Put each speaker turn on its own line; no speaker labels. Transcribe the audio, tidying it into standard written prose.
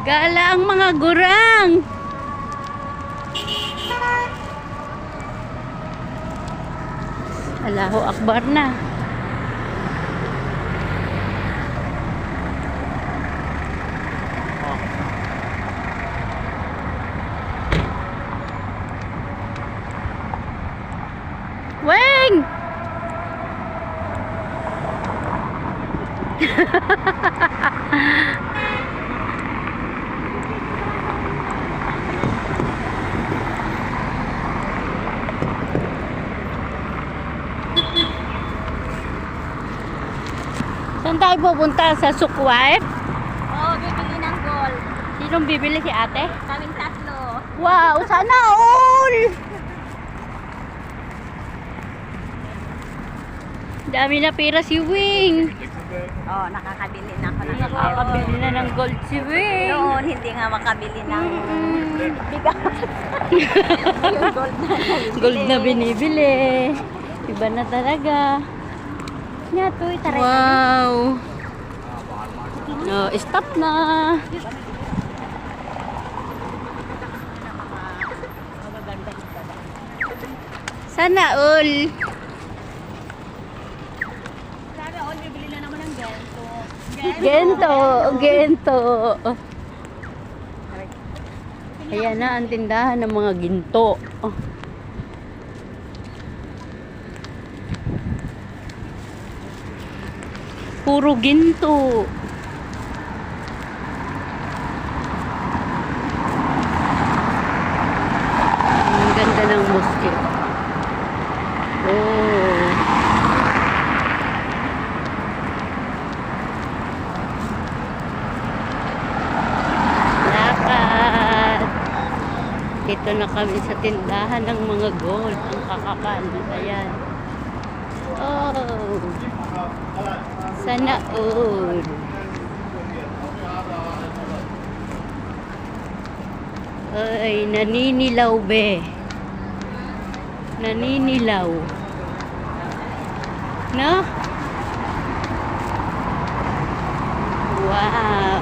Gala ang mga gurang. Allahu Akbar na. Weng! Saan tayo pupunta? Sa Sukwait?
Oo, bibili ng gold.
Sinong bibili, si ate?
Kaming tatlo.
Wow! Sana all! Dami na pera si Wing.
Oo, nakakabili na ako ng gold.
Nakakabili na ng gold si Wing.
Noon, hindi nga makabili ng bigas. Yung gold na nabibili.
Gold na binibili. Iba na talaga.
Nga to, itaray.
Wow! Oh, stop na. Sana all.
Sabi, all bibili na naman ng gento.
Gento, gento. Ayan na ang tindahan ng mga ginto. Oh. Puro ginto. Ang ganda ng mosque. Oh. Lakad. Dito na kami sa tindahan ng mga gold. Ang kakapal. Ayan. Oh. Sana all. Ay, naninilaw be. Naninilaw. No? Wow.